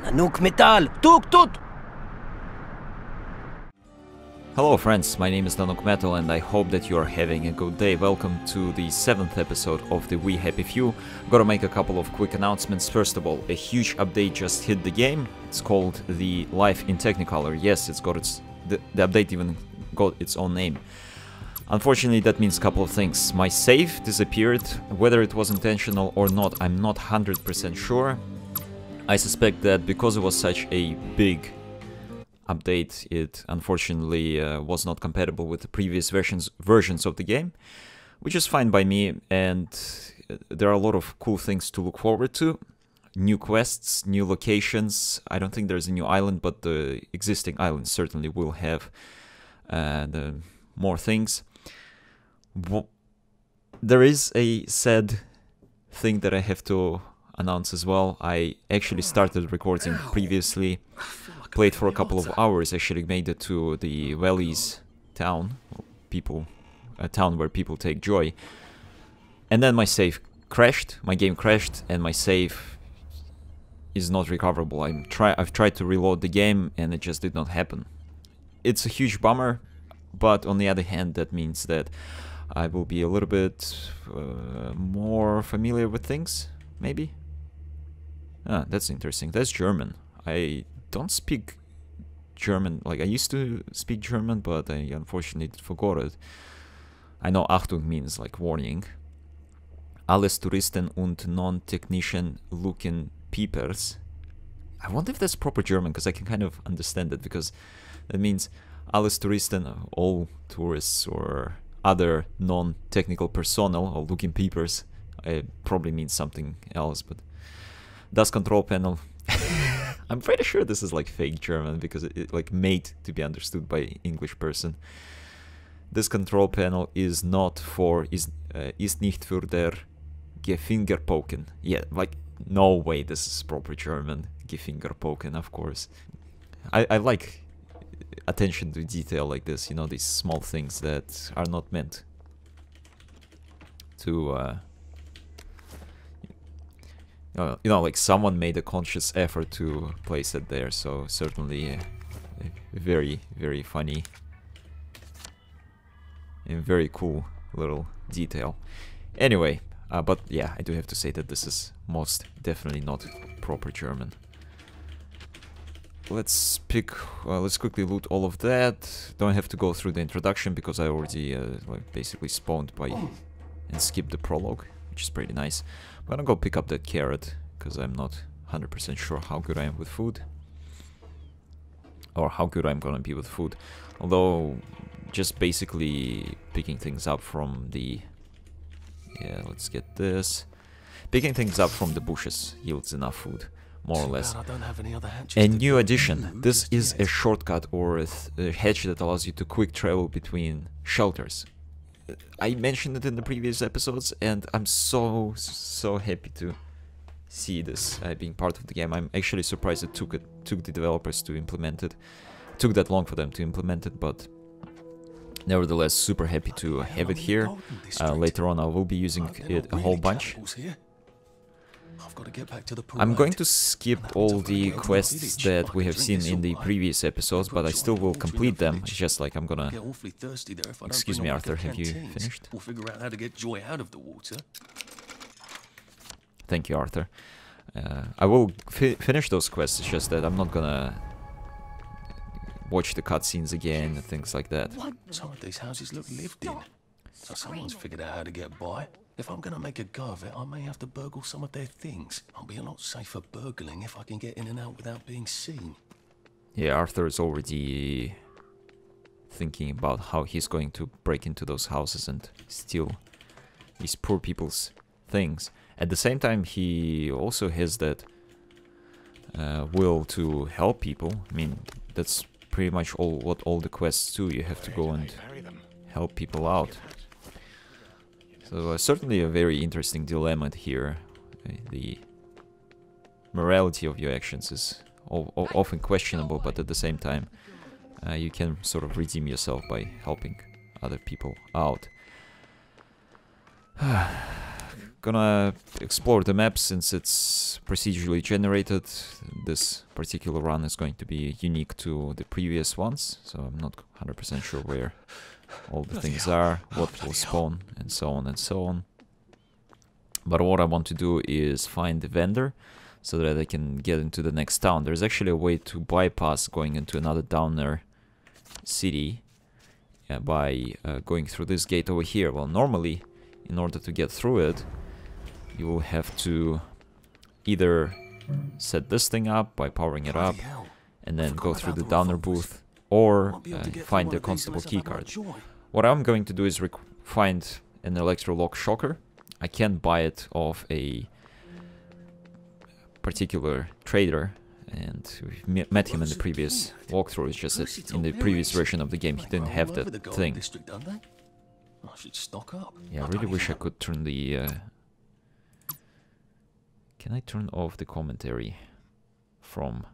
nanookmetaal, tuk-tut! Hello friends, my name is nanookmetaal and I hope that you are having a good day. Welcome to the 7th episode of the We Happy Few. Gotta make a couple of quick announcements. First of all, a huge update just hit the game. It's called the Life in Technicolor. Yes, it's got the update even got its own name. Unfortunately, that means a couple of things. My save disappeared. Whether it was intentional or not, I'm not 100% sure. I suspect that because it was such a big update, it unfortunately was not compatible with the previous versions of the game, which is fine by me, and there are a lot of cool things to look forward to. New quests, new locations. I don't think there's a new island, but the existing islands certainly will have more things. There is a sad thing that I have to announce as well. I actually started recording previously, played for a couple of hours, actually made it to the Valleys town, a town where people take joy, and then my save crashed, my game crashed, and my save is not recoverable. I've tried to reload the game and it just did not happen. It's a huge bummer, but on the other hand, that means that I will be a little bit more familiar with things, maybe? Ah, that's interesting. That's German. I don't speak German. Like, I used to speak German, but I unfortunately forgot it. I know Achtung means, like, warning. Alles Touristen und non-technischen Luken Piepers. I wonder if that's proper German, because I can kind of understand it, because that means Alles Touristen, all tourists or other non-technical personnel, or Looking Peepers. It probably means something else, but Das control panel. I'm pretty sure this is like fake German, because it like made to be understood by English person. This control panel is not for ist nicht für der Gefingerpoken. Yeah, like no way this is proper German. Gefingerpoken, of course. I like attention to detail like this, you know, these small things that are not meant to you know, like someone made a conscious effort to place it there, so certainly a very, very funny and very cool little detail. Anyway, but yeah, I do have to say that this is most definitely not proper German. Let's quickly loot all of that. Don't have to go through the introduction because I already like basically spawned by and skipped the prologue, which is pretty nice. I'm gonna go pick up that carrot because I'm not 100% sure how good I am with food, or how good I'm gonna be with food. Although, just basically picking things up from the let's get this. Picking things up from the bushes yields enough food, more or less. A new addition. This is a shortcut or a hatch that allows you to quick travel between shelters. I mentioned it in the previous episodes, and I'm so happy to see this being part of the game. I'm actually surprised it took the developers to implement it. It took that long for them to implement it, but nevertheless, super happy to have it here. Later on, I will be using it a whole bunch. I'm going to skip all the quests that we have seen in the previous episodes, but I still will complete them. It's just like I'm gonna... Excuse me, Arthur, have you finished? We'll figure out how to get joy out of the water. Thank you, Arthur. I will finish those quests, it's just that I'm not gonna watch the cutscenes again and things like that. Some of these houses look lived in, so someone's figured out how to get by. If I'm gonna make a go of it, I may have to burgle some of their things. I'll be a lot safer burgling if I can get in and out without being seen. Yeah, Arthur is already thinking about how he's going to break into those houses and steal these poor people's things. At the same time, he also has that will to help people. I mean, that's pretty much what all the quests do. You have to go and help people out. So certainly a very interesting dilemma here. The morality of your actions is often questionable, but at the same time, you can sort of redeem yourself by helping other people out. gonna explore the map since it's procedurally generated. This particular run is going to be unique to the previous ones, so I'm not 100% sure where all the things are, what will spawn, and so on and so on. But what I want to do is find the vendor so that I can get into the next town. There's actually a way to bypass going into another downer city by going through this gate over here. Well, normally, in order to get through it, you will have to either set this thing up by powering it up and then go through the downer booth, or find the constable keycard. What I'm going to do is find an electrolock shocker. I can't buy it off a particular trader, and we met him in the previous walkthrough. It's just that in the previous version of the game he didn't have that thing. I should stock up. Yeah, I really wish I could turn the... Can I turn off the commentary from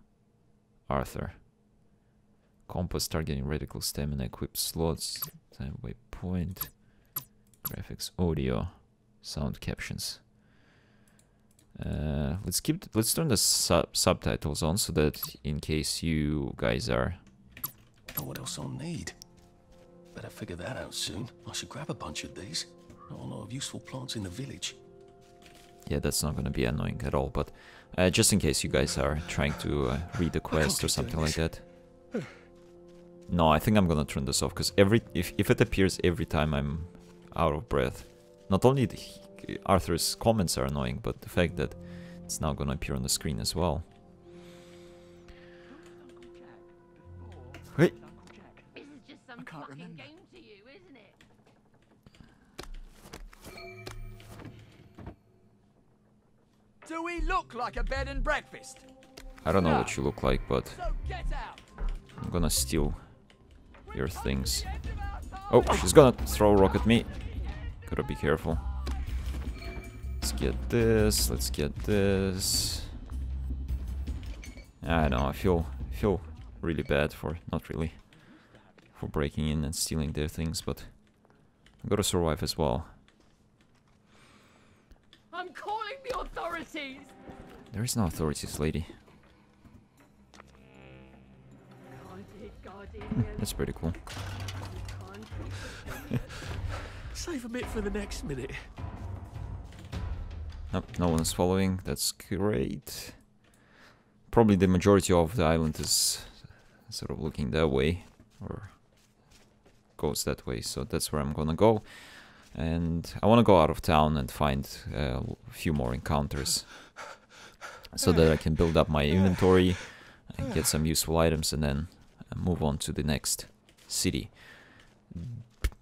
Arthur? Compass, targeting reticle, stamina, equip slots, time waypoint, graphics, audio, sound captions. Let's turn the subtitles on so that in case you guys are... Know what else I'll need? Better figure that out soon. I should grab a bunch of these. Not a lot of useful plants in the village. Yeah, that's not going to be annoying at all, but just in case you guys are trying to read the quest or something like that. No, I think I'm going to turn this off, because if it appears every time I'm out of breath, not only Arthur's comments are annoying, but the fact that it's now going to appear on the screen as well. Wait. This is just some fucking game to you, isn't it? Do we look like a bed and breakfast? I don't know what you look like, but So get out. I'm gonna steal your things. Oh, she's gonna throw a rock at me. Gotta be careful. Let's get this. Let's get this. I know. I feel really bad for for breaking in and stealing their things, but I gotta survive as well. I'm calling the authorities. There is no authorities, lady. That's pretty cool. Save a bit for the next minute. Nope, no one's following. That's great. Probably the majority of the island is sort of looking that way, or goes that way, so that's where I'm gonna go. And I want to go out of town and find a few more encounters so that I can build up my inventory and get some useful items, and then move on to the next city.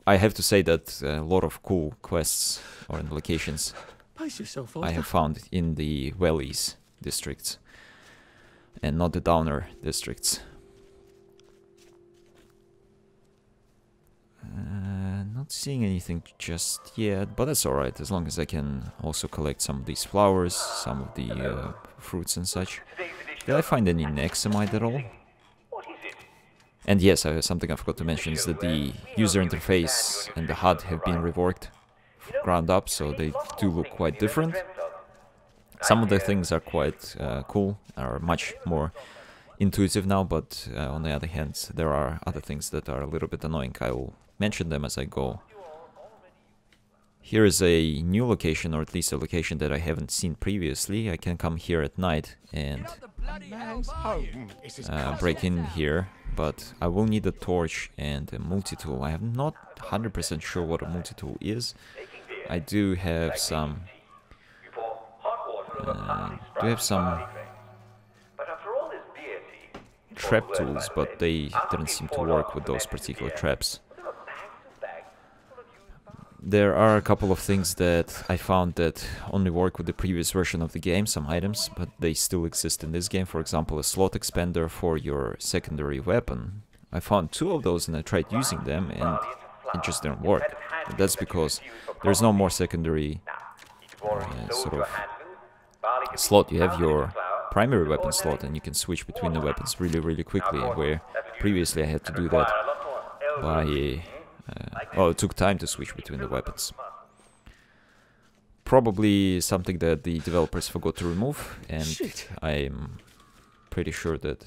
I have to say that a lot of cool quests or locations Pace yourself, I have found in the valleys districts and not the downer districts. Not seeing anything just yet, but that's alright, as long as I can also collect some of these flowers, some of the fruits and such. Did I find any Nexamite at all? And yes, something I forgot to mention is that the user interface and the HUD have been reworked from ground up, so they do look quite different. Some of the things are quite cool, are much more intuitive now, but on the other hand, there are other things that are a little bit annoying. I will mention them as I go. Here is a new location, or at least a location that I haven't seen previously. I can come here at night and break in here, but I will need a torch and a multi-tool. I am not 100% sure what a multi-tool is. I do have some trap tools, but they didn't seem to work with those particular traps. There are a couple of things that I found that only work with the previous version of the game, some items, but they still exist in this game. For example, a slot expander for your secondary weapon. I found 2 of those and I tried using them and it just didn't work. But that's because there's no more secondary sort of slot. You have your primary weapon slot and you can switch between the weapons really quickly, where previously I had to do that by... well, it took time to switch between the weapons. probably something that the developers forgot to remove, and Shit. I'm pretty sure that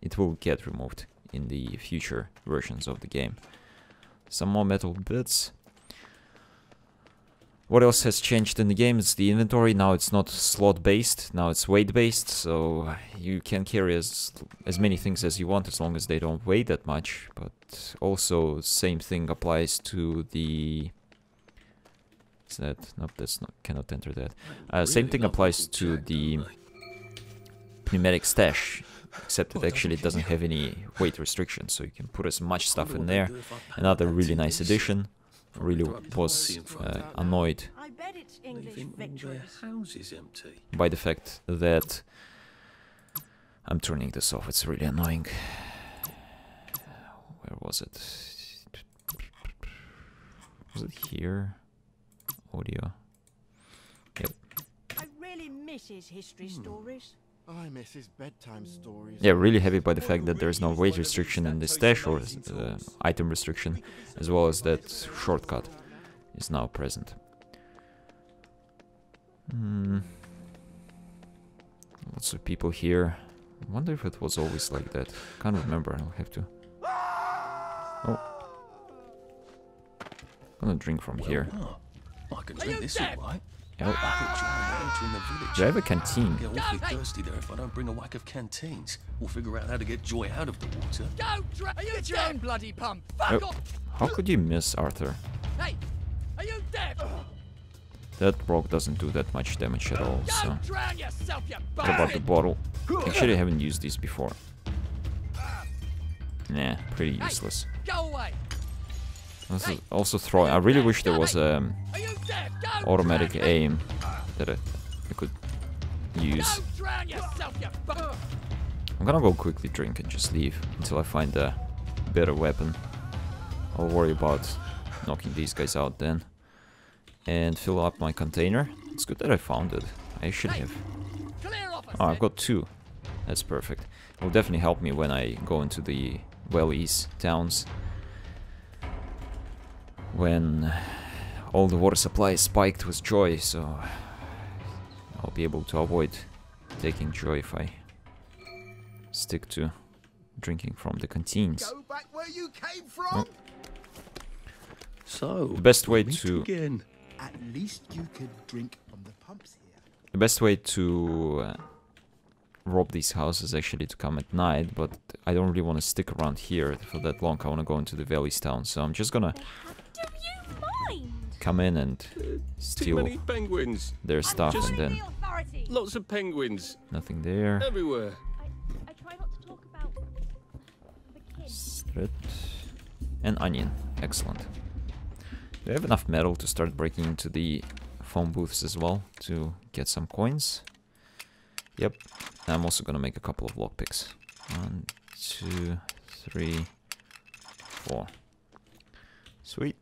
it will get removed in the future versions of the game. Some more metal bits. What else has changed in the game? It's the inventory. Now it's not slot based, now it's weight based, so you can carry as many things as you want as long as they don't weigh that much. But also same thing applies to the... Is that... Nope, that's not... cannot enter that. Same thing applies to the pneumatic stash, except it actually doesn't have any weight restrictions, so you can put as much stuff in there. Another really nice addition. Really was annoyed I bet it's English Leaving all their victories. houses empty. by the fact that I'm turning this off. It's really annoying. Where was it? Was it here? Audio. Yep. I really miss his history stories. I miss his bedtime stories. Yeah, really happy by the fact that there's no weight restriction in the stash or item restriction, as well as that shortcut is now present. Lots of people here. I wonder if it was always like that. Can't remember. I'll have to. Oh, gonna drink from here. Oh, I can drink this all right. Oh. In the village. Do I have a canteen? Get awfully thirsty there if I don't bring a whack of canteens. We'll figure out how to get Joy out of the water. Go, Are you get your own bloody pump. Oh, Fuck off. how could you miss Arthur? Hey, are you deaf? That rock doesn't do that much damage at all, so... Go drown yourself, you What about the bastard. bottle? Actually, I haven't used these before. Nah, pretty Hey, useless. go away. Also throw... I really wish there was Are you deaf? Go automatic drown aim that I could use. Go drown yourself, you bastard. I'm gonna go quickly drink and just leave until I find a better weapon. I'll worry about knocking these guys out then. And fill up my container. It's good that I found it. I should have. Clear off, Oh, I've got 2. That's perfect. It will definitely help me when I go into the valleys, towns. When all the water supply is spiked with joy, so I'll be able to avoid taking joy if I stick to drinking from the canteens. Go back where you came from. So, The best way meet to again. At least you could drink from the pumps here. The best way to rob these houses actually to come at night, but I don't really want to stick around here for that long. I want to go into the valleys town, so I'm just gonna Do you mind? come in and Too steal many penguins. their stuff, just- and then The authority. Lots of penguins nothing there. everywhere. I try not to talk about the kids. Thread. An onion, excellent. Do I have enough metal to start breaking into the phone booths as well to get some coins? Yep. I'm also gonna make a couple of lockpicks. 1, 2, 3, 4. Sweet.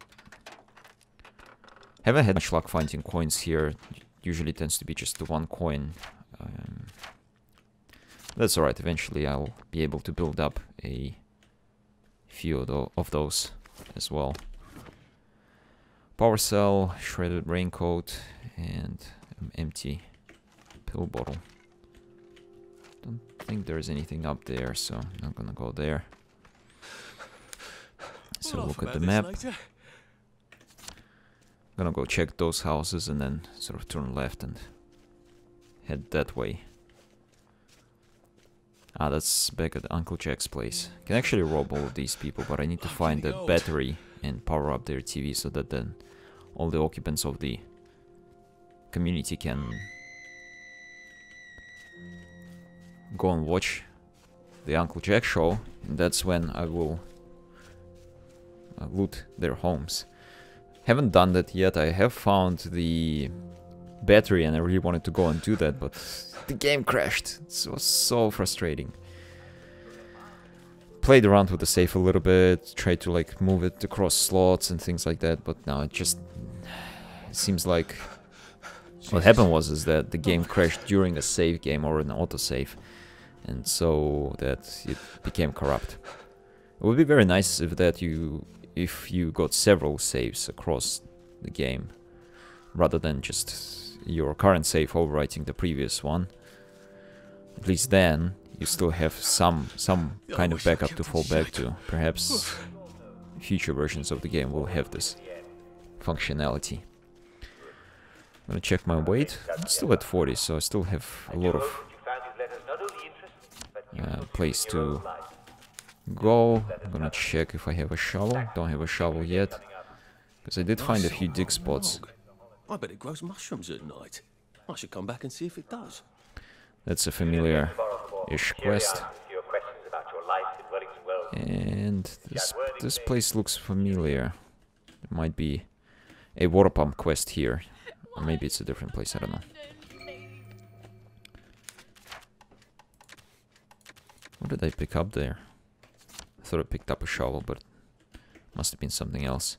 Haven't had much luck finding coins here. Usually tends to be just the 1 coin. That's alright. Eventually I'll be able to build up a few of those as well. Power cell, shredded raincoat, and an empty pill bottle. Don't think there's anything up there, so I'm not gonna go there. So We'll look laugh at the about map. this later. Gonna go check those houses and then sort of turn left and head that way. Ah, that's back at Uncle Jack's place. Can actually rob all of these people, but I need to find a battery and power up their TV so that then all the occupants of the community can go and watch the Uncle Jack show, and that's when I will loot their homes. Haven't done that yet. I have found the battery and I really wanted to go and do that, but the game crashed. It was so frustrating. Played around with the safe a little bit, tried to like move it across slots and things like that, but now it seems like what happened was that the game crashed during a save game or an autosave, and so that it became corrupt. It would be very nice if you got several saves across the game, rather than just your current save overwriting the previous one. At least then you still have some kind of backup to fall back to. Perhaps future versions of the game will have this functionality. I'm gonna check my weight. I'm still at 40, so I still have a lot of place to go. I'm gonna check if I have a shovel. Don't have a shovel yet, because I did find a few dig spots. I bet it grows mushrooms at night. I should come back and see if it does. That's a familiar-ish quest. And this place looks familiar. There might be a water pump quest here. Or maybe it's a different place, I don't know. What did I pick up there? I thought I picked up a shovel, but must have been something else.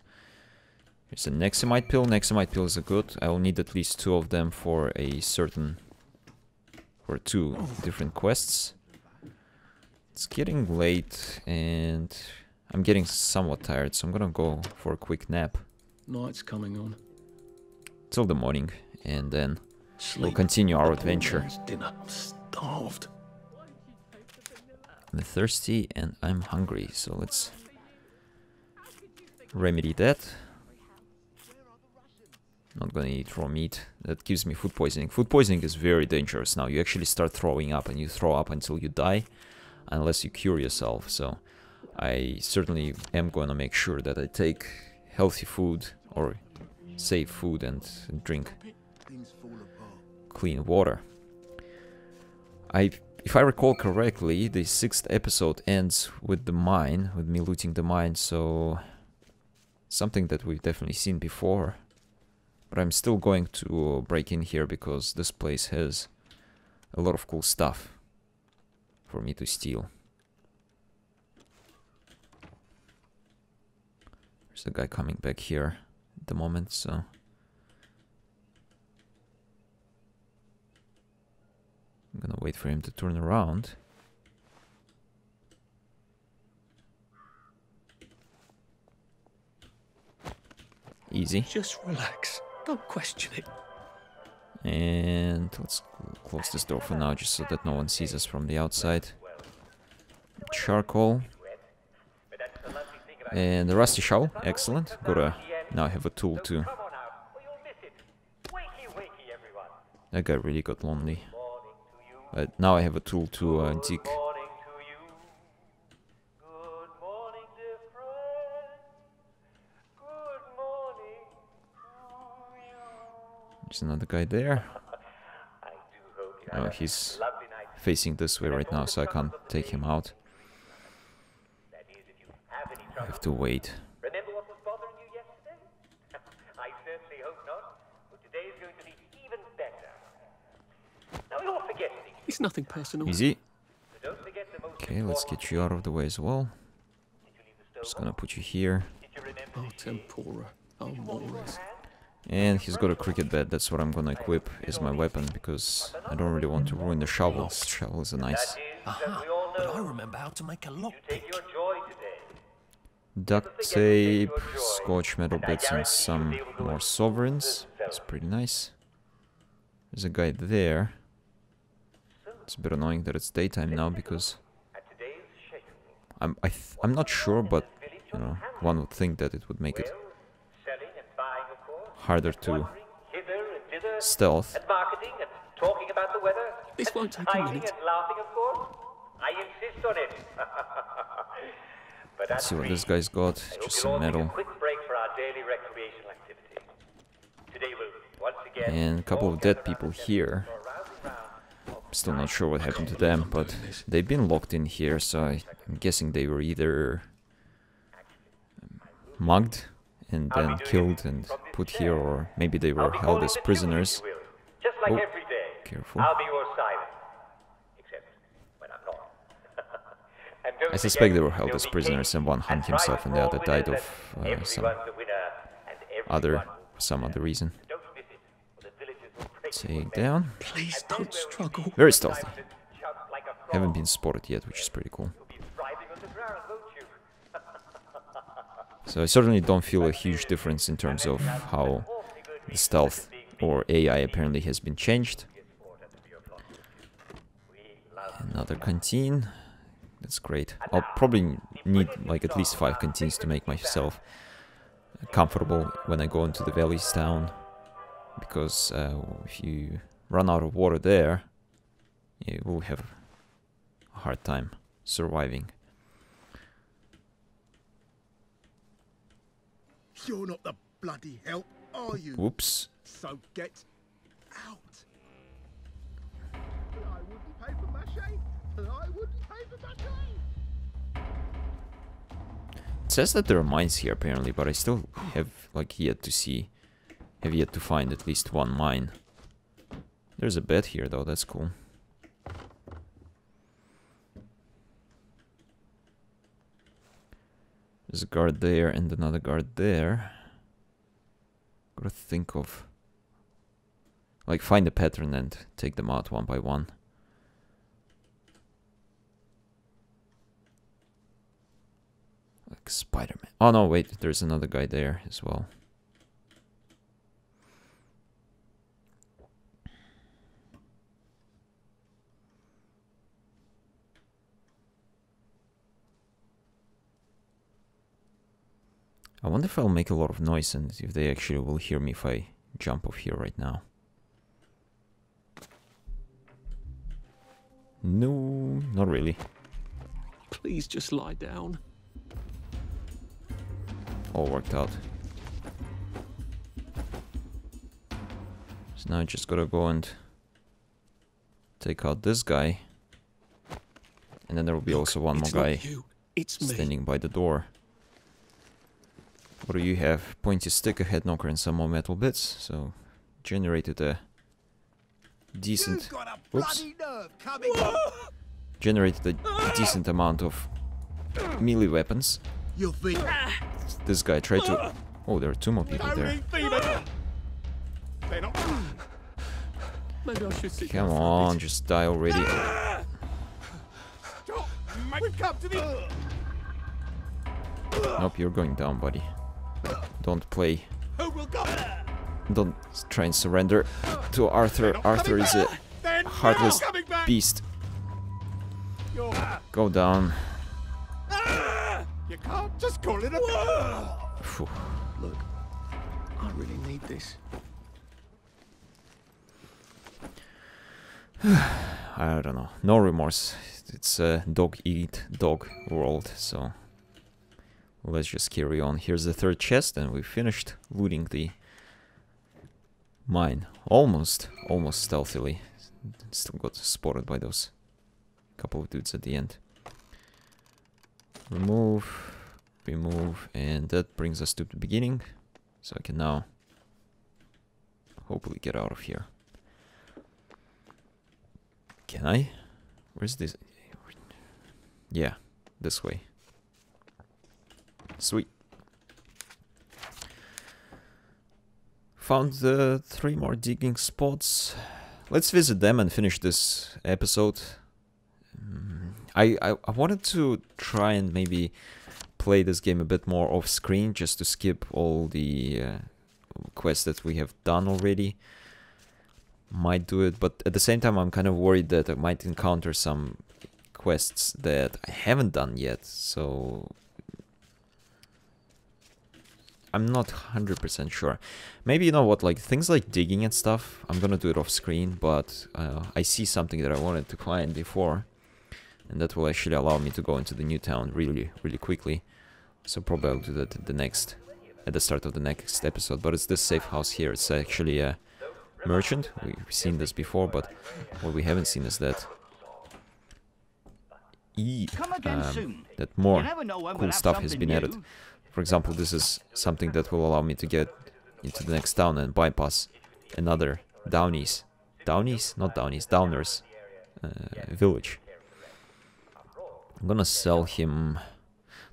Here's a Nexamite pill. Nexamite pills are good. I will need at least 2 of them for a certain... for 2 different quests. It's getting late and I'm getting somewhat tired, so I'm gonna go for a quick nap. Night's coming on. Till the morning, and then we'll continue our adventure. Dinner. I'm starved. I'm thirsty and I'm hungry, so let's remedy that. Not gonna eat raw meat. That gives me food poisoning. Food poisoning is very dangerous now. You actually start throwing up, and you throw up until you die, unless you cure yourself. So I certainly am gonna make sure that I take healthy food, or safe food, and drink clean water. If I recall correctly, the 6th episode ends with the mine, with me looting the mine, so something that we've definitely seen before. But I'm still going to break in here because this place has a lot of cool stuff for me to steal. There's a guy coming back here at the moment, so... I'm gonna wait for him to turn around. Easy. Just relax. Don't question it. And let's close this door for now, just so that no one sees us from the outside. Charcoal. And the rusty shovel. Excellent. Gotta now have a tool to... That guy really got lonely. But now I have a tool to dig. There's another guy there. Oh, he's facing this way right now, so I can't take him out. I have to wait. Remember what was bothering you yesterday? I certainly hope not, but today is going to be even better. Now you're forgetting. It's nothing personal. Easy. So don't forget the most Okay, let's get you out of the way as well. Just gonna put you here. Oh, tempura. Oh, Morris. And he's got a cricket bat. That's what I'm gonna equip as my weapon, because I don't really want to ruin the shovels. Shovels are nice. Aha, but I remember how to make a lockpick. take your joy today. Duct tape, scotch metal bits, and some more sovereigns. That's pretty nice. There's a guy there. It's a bit annoying that it's daytime now, because I'm not sure, but you know, one would think that it would make it harder to stealth. And marketing and talking about the weather. This won't take a Hiding minute. and laughing, of course. I insist on it. But Let's see what this guy's got. Just some metal. quick break for our daily recreational activity. Today we'll once again And a couple of dead people here. Still not sure what happened to them, but they've been locked in here, so I'm guessing they were either mugged and then killed and put here, or maybe they were held as prisoners. just like Oh, every day. careful. I'll be your silent. Except when I'm not. And don't I suspect forget, they were held there'll as be prisoners, cakes and one hung and himself and the other prizes died for of all winners. some Everyone's a winner, and some other reason. Don't miss it, or the villagers will praise you Take for down. Please don't struggle. Very stealthy. like a frog. Haven't been spotted yet, which is pretty cool. You'll be thriving on the ground, won't you? So I certainly don't feel a huge difference in terms of how The stealth or AI apparently has been changed. Another canteen. That's great. I'll probably need like at least 5 canteens to make myself comfortable when I go into the valleys town. Because if you run out of water there, you will have a hard time surviving. You're not the bloody help, are you? Whoops. So get out. I wouldn't pay for mache. I wouldn't pay for mache. It says that there are mines here apparently, but I still have like yet to find at least one mine. There's a bed here though, that's cool. There's a guard there and another guard there. Gotta think of like find a pattern and take them out one by one. Like Spider-Man. Oh no, wait, there's another guy there as well. I wonder if I'll make a lot of noise and if they actually will hear me if I jump off here right now. No, not really. Please just lie down. All worked out. So now I just gotta go and take out this guy. And then there will be also one more guy standing by the door. What do you have? Pointy stick, a head knocker, and some more metal bits. So, generated a decent. Whoops. Generated a decent amount of melee weapons. This guy tried to. Oh, there are 2 more people there. Come on, just die already. Nope, you're going down, buddy. Don't play. Don't try and surrender to Arthur. Arthur is a heartless beast. Go down. You can't just call it a... Look, I really need this. I don't know. No remorse. It's a dog-eat-dog world, so... Let's just carry on. Here's the 3rd chest, and we finished looting the mine. Almost stealthily. Still got spotted by those couple of dudes at the end. Remove, and that brings us to the beginning. So I can now hopefully get out of here. Can I? Where's this? Yeah, this way. Sweet. Found the 3 more digging spots. Let's visit them and finish this episode. I wanted to try and maybe play this game a bit more off screen, just to skip all the quests that we have done already. Might do it, but at the same time I'm kind of worried that I might encounter some quests that I haven't done yet, so I'm not 100% sure. Maybe, you know what, like things like digging and stuff, I'm gonna do it off screen, but I see something that I wanted to find before, and that will actually allow me to go into the new town really quickly. So probably I'll do that at the start of the next episode. But it's this safe house here. It's actually a merchant. We've seen this before, but what we haven't seen is that that more cool stuff has been added. For example, this is something that will allow me to get into the next town and bypass another Downers village. I'm gonna sell him.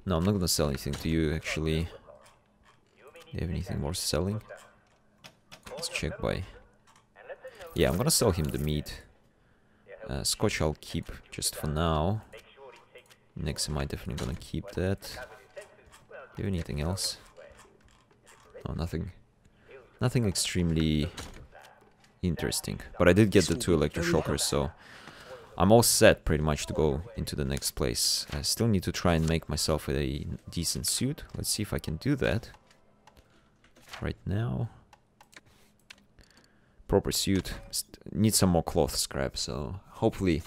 No, I'm not gonna sell anything to you, actually. Do you have anything worth selling? Let's check by... Yeah, I'm gonna sell him the meat. Scotch I'll keep just for now. Next, am I definitely gonna keep that. Do you have anything else? Oh, nothing. Nothing extremely interesting. But I did get the 2 electroshockers, so I'm all set pretty much to go into the next place. I still need to try and make myself a decent suit. Let's see if I can do that right now. Proper suit. Need some more cloth scrap, so hopefully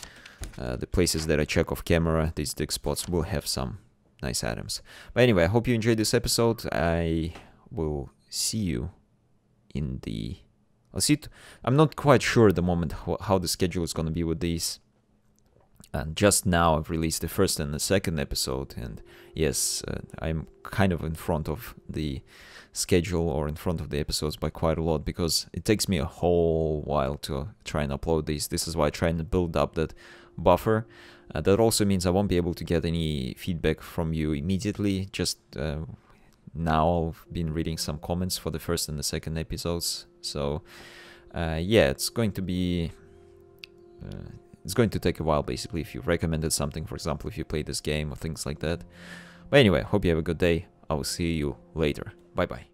the places that I check off camera, these dig spots, will have some nice items. But anyway, I hope you enjoyed this episode. I will see you in the... I'm not quite sure at the moment how the schedule is going to be with these. And just now I've released the first and the second episode, and yes, I'm kind of in front of the schedule or in front of the episodes by quite a lot, because it takes me a whole while to try and upload these. This is why I try and build up that buffer. That also means I won't be able to get any feedback from you immediately. Just now I've been reading some comments for the first and the second episodes, so yeah, it's going to be it's going to take a while, basically, if you recommended something, for example, if you played this game or things like that. But anyway, hope you have a good day. I will see you later. Bye bye.